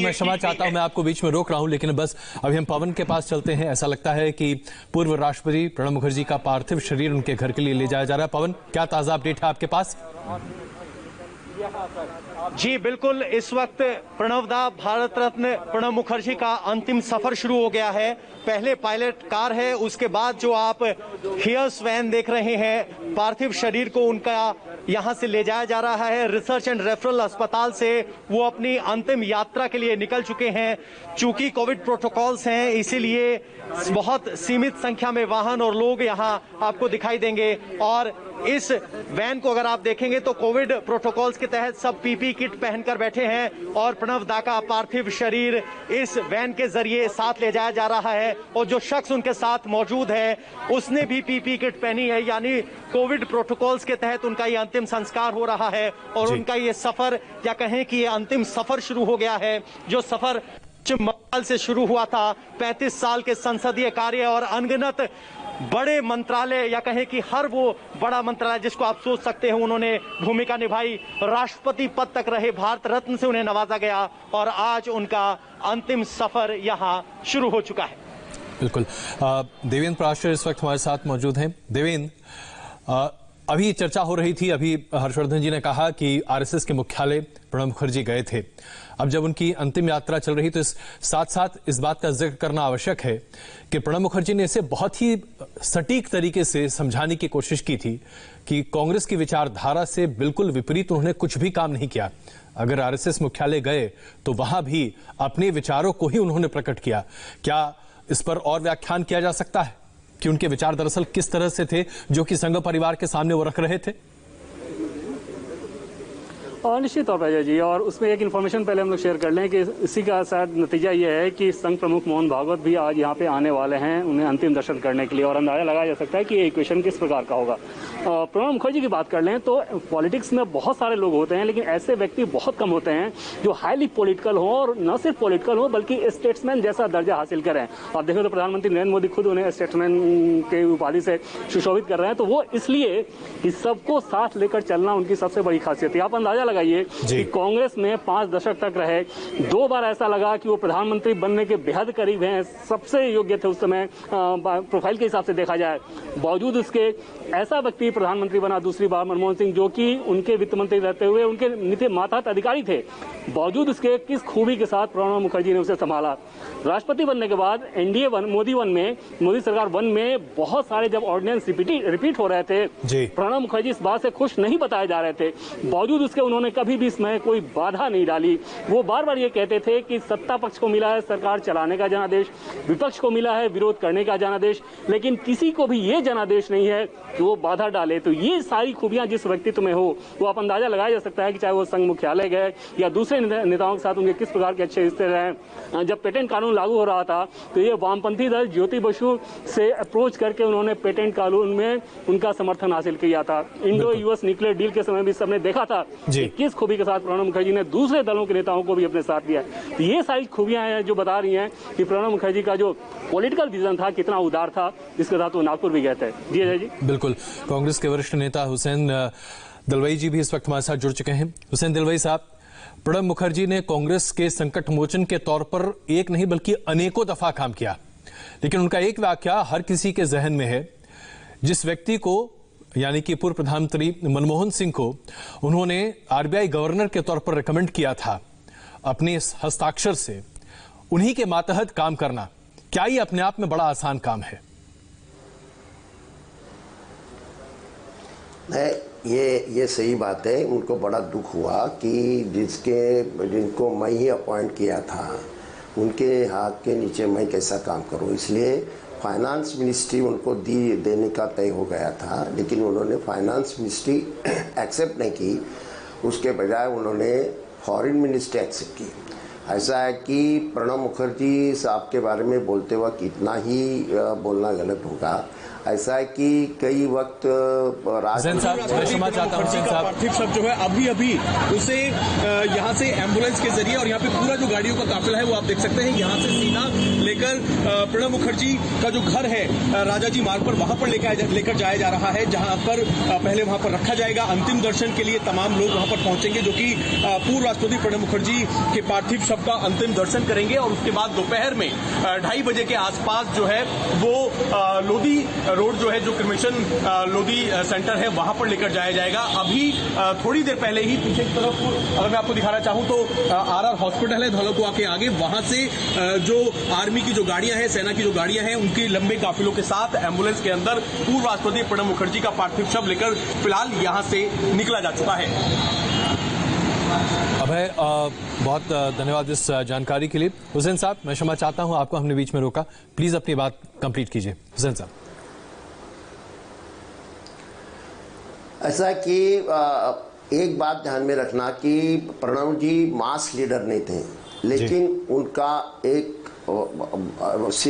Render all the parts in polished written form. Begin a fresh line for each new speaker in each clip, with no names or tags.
मैं क्षमा चाहता हूं, मैं आपको बीच में रोक रहा हूं, लेकिन बस अभी हम पवन के पास चलते हैं। ऐसा लगता है कि पूर्व राष्ट्रपति प्रणब मुखर्जी का पार्थिव शरीर उनके घर के लिए ले जाया जा रहा है। पवन, क्या ताजा अपडेट है आपके पास?
जी बिल्कुल, इस वक्त प्रणब दा भारत रत्न प्रणब मुखर्जी का अंतिम सफर शुरू हो गया है। पहले पायलट कार है, उसके बाद जो आप हियर्स वैन देख रहे हैं, पार्थिव शरीर को उनका यहां से ले जाया जा रहा है। रिसर्च एंड रेफरल अस्पताल से वो अपनी अंतिम यात्रा के लिए निकल चुके हैं। चूंकि कोविड प्रोटोकॉल्स हैं, इसीलिए बहुत सीमित संख्या में वाहन और लोग यहां आपको दिखाई देंगे। और इस वैन को अगर आप देखेंगे तो कोविड प्रोटोकॉल्स के तहत सब पीपी किट पहनकर बैठे हैं और प्रणब दा का पार्थिव शरीर इस वैन के जरिए साथ ले जाया जा रहा है। और जो शख्स उनके साथ मौजूद है उसने भी पीपी किट पहनी है, यानी कोविड प्रोटोकॉल्स के तहत उनका ये अंतिम संस्कार हो रहा है। और उनका ये सफर, या कहें कि ये अंतिम सफर शुरू हो गया है। जो सफर बंगाल से शुरू हुआ था, 35 साल के संसदीय कार्य और अनगिनत बड़े मंत्रालय, या कहें कि हर वो बड़ा मंत्रालय जिसको आप सोच सकते हैं, उन्होंने भूमिका निभाई। राष्ट्रपति पद तक रहे, भारत रत्न से उन्हें नवाजा गया और आज उनका अंतिम सफर यहां शुरू हो चुका है।
बिल्कुल। देवेंद्र प्राशर इस वक्त हमारे साथ मौजूद हैं। देवेंद्र, अभी चर्चा हो रही थी, अभी हर्षवर्धन जी ने कहा कि आरएसएस के मुख्यालय प्रणब मुखर्जी गए थे। अब जब उनकी अंतिम यात्रा चल रही तो साथ साथ इस बात का जिक्र करना आवश्यक है कि प्रणब मुखर्जी ने इसे बहुत ही सटीक तरीके से समझाने की कोशिश की थी कि कांग्रेस की विचारधारा से बिल्कुल विपरीत उन्होंने कुछ भी काम नहीं किया। अगर आरएसएस मुख्यालय गए तो वहां भी अपने विचारों को ही उन्होंने प्रकट किया। क्या इस पर और व्याख्यान किया जा सकता है कि उनके विचार दरअसल किस तरह से थे जो कि संघ परिवार के सामने वो रख रहे थे?
और निश्चित तौर पर अजय जी, और उसमें एक इन्फॉर्मेशन पहले हम लोग शेयर कर लें कि इसी का शायद नतीजा ये है कि संघ प्रमुख मोहन भागवत भी आज यहाँ पे आने वाले हैं उन्हें अंतिम दर्शन करने के लिए। और अंदाजा लगाया जा सकता है कि ये इक्वेशन किस प्रकार का होगा। प्रणब मुखर्जी की बात कर लें तो पॉलिटिक्स में बहुत सारे लोग होते हैं, लेकिन ऐसे व्यक्ति बहुत कम होते हैं जो हाईली पॉलिटिकल हो, और न सिर्फ पॉलिटिकल हो बल्कि स्टेट्समैन जैसा दर्जा हासिल करें। आप देखें तो प्रधानमंत्री नरेंद्र मोदी खुद उन्हें स्टेट्समैन के उपाधि से सुशोभित कर रहे हैं। तो वो इसलिए कि सबको साथ लेकर चलना उनकी सबसे बड़ी खासियत है। आप अंदाजा लगाइए कि कांग्रेस में 5 दशक तक रहे, 2 बार ऐसा लगा कि वो प्रधानमंत्री बनने के बेहद करीब हैं, सबसे योग्य थे उस समय प्रोफाइल के हिसाब से देखा जाए। बावजूद उसके ऐसा व्यक्ति प्रधानमंत्री बना दूसरी बार, मनमोहन सिंह, जो कि उनके वित्त मंत्री रहते हुए उनके नीति मातहत अधिकारी थे। बावजूद उसके किस खूबी के साथ प्रणब मुखर्जी ने उसे संभाला। राष्ट्रपति बनने के बाद एनडीए मोदी सरकार 1 में बहुत सारे जब ऑर्डिनेंस रिपीट हो रहे थे, प्रणब मुखर्जी इस बात से खुश नहीं बताए जा रहे थे। बावजूद उसके उन्होंने कभी भी इसमें कोई बाधा नहीं डाली। वो बार बार ये कहते थे कि सत्ता पक्ष को मिला है सरकार चलाने का जनादेश, विपक्ष को मिला है विरोध करने का जनादेश, लेकिन किसी को भी ये जनादेश नहीं है कि वो बाधा डाले। तो ये सारी खूबियां जिस व्यक्तित्व में हो, वो आप अंदाजा लगाया जा सकता है कि चाहे वो संघ मुख्यालय गए या दूसरे नेताओं के साथ उनके किस प्रकार के अच्छे रिश्ते रहे। जब पेटेंट कानून लागू हो रहा था तो ये वामपंथी दल ज्योति बसु से अप्रोच करके उन्होंने पेटेंट कानून में उनका समर्थन हासिल किया था। इंडो यूएस न्यूक्लियर डील के समय भी सबने देखा था किस खूबी के साथ प्रणब मुखर्जी ने दूसरे दलों के नेताओं को भी अपने साथ लिया। तो ये सारी खूबियां हैं जो बता रही हैं कि प्रणब मुखर्जी का जो पॉलिटिकल विजन था कितना उदार था, जिसके साथ वो नागपुर भी गए थे। जी अजय जी।
बिल्कुल। कांग्रेस के वरिष्ठ नेता हुसैन दलवाई जी भी इस वक्त हमारे साथ जुड़ चुके हैं। हुसैन दलवाई साहब, प्रणब मुखर्जी ने कांग्रेस के संकट मोचन के तौर पर एक नहीं बल्कि अनेकों दफा काम किया, लेकिन उनका एक वाकया हर किसी के जहन में है। जिस व्यक्ति को, यानी कि पूर्व प्रधानमंत्री मनमोहन सिंह को उन्होंने आरबीआई गवर्नर के तौर पर रिकमेंड किया था अपने हस्ताक्षर से, उन्हीं के मातहत काम करना, क्या ये अपने आप में बड़ा आसान काम है?
ये सही बात है। उनको बड़ा दुख हुआ कि जिनको मैं ही अपॉइंट किया था उनके हाथ के नीचे मैं कैसा काम करूं, इसलिए फाइनेंस मिनिस्ट्री उनको देने का तय हो गया था, लेकिन उन्होंने फाइनेंस मिनिस्ट्री एक्सेप्ट नहीं की। उसके बजाय उन्होंने फॉरेन मिनिस्ट्री एक्सेप्ट की। ऐसा है कि प्रणब मुखर्जी साहब के बारे में बोलते वक्त इतना ही बोलना गलत होगा। ऐसा है कि कई वक्त
हुसैन साहब, मैं क्षमा चाहता हूं हुसैन साहब,
पार्थिव शव जो है अभी अभी उसे यहाँ से एम्बुलेंस के जरिए, और यहाँ पे पूरा जो गाड़ियों का काफिला है वो आप देख सकते हैं, यहाँ से सीधा लेकर प्रणब मुखर्जी का जो घर है राजाजी मार्ग पर, वहां पर लेकर जाया जा रहा है, जहां पर पहले वहां पर रखा जाएगा। अंतिम दर्शन के लिए तमाम लोग वहां पर पहुंचेंगे, जो कि पूर्व राष्ट्रपति प्रणब मुखर्जी के पार्थिव शव का अंतिम दर्शन करेंगे, और उसके बाद दोपहर में 2:30 बजे के आसपास जो है वो लोधी रोड जो है, जो क्रिमेशन लोधी सेंटर है, वहां पर लेकर जाया जाएगा। अभी थोड़ी देर पहले ही पीछे की तरफ अगर मैं आपको दिखाना चाहूं तो RR हॉस्पिटल है धौलाकुआ के आगे, वहां से जो आर्मी की जो गाड़ियां हैं, सेना की जो गाड़ियां हैं, उनके लंबे काफिलों के साथ एम्बुलेंस के अंदर पूर्व राष्ट्रपति प्रणब मुखर्जी का पार्थिव शव लेकर फिलहाल यहां से निकला जा चुका है।
अभय, बहुत धन्यवाद इस जानकारी के लिए। हुसैन साहब, मैं क्षमा चाहता हूं, आपको हमने बीच में रोका, प्लीज अपनी बात कंप्लीट कीजिए। हुसैन साहब,
ऐसा कि एक बात ध्यान में रखना कि प्रणब जी मास लीडर नहीं थे, लेकिन उनका एक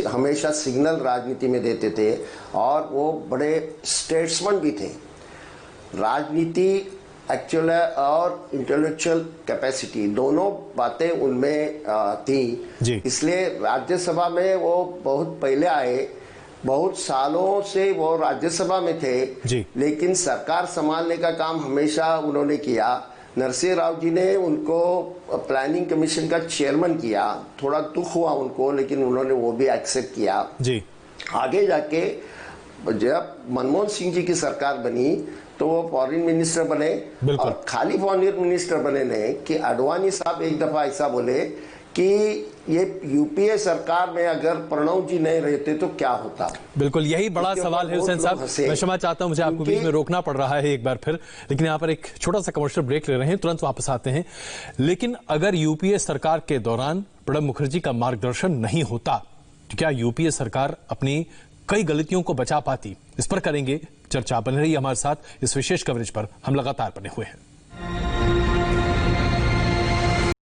हमेशा सिग्नल राजनीति में देते थे, और वो बड़े स्टेट्समैन भी थे। राजनीति एक्चुअल और इंटेलेक्चुअल कैपेसिटी दोनों बातें उनमें थी, इसलिए राज्यसभा में वो बहुत पहले आए, बहुत सालों से वो राज्यसभा में थे, लेकिन सरकार संभालने का काम हमेशा उन्होंने किया। नरसिंह राव जी ने उनको प्लानिंग कमीशन का चेयरमैन किया, थोड़ा दुख हुआ उनको, लेकिन उन्होंने वो भी एक्सेप्ट किया। आगे जाके जब मनमोहन सिंह जी की सरकार बनी तो वो फॉरेन मिनिस्टर बने, और खाली फॉरेन मिनिस्टर बने नहीं कि आडवाणी साहब एक दफा ऐसा बोले कि ये यूपीए सरकार में अगर प्रणब जी नहीं रहते तो क्या होता।
बिल्कुल यही बड़ा सवाल है हुसैन साहब, मैं क्षमा चाहता हूं, मुझे आपको बीच में रोकना पड़ रहा है एक बार फिर, लेकिन यहाँ पर एक छोटा सा कमर्शियल ब्रेक ले रहे हैं, तुरंत वापस आते हैं। लेकिन अगर यूपीए सरकार के दौरान प्रणब मुखर्जी का मार्गदर्शन नहीं होता तो क्या यूपीए सरकार अपनी कई गलतियों को बचा पाती? इस पर करेंगे चर्चा। बने रहिए हमारे साथ, इस विशेष कवरेज पर हम लगातार बने हुए हैं।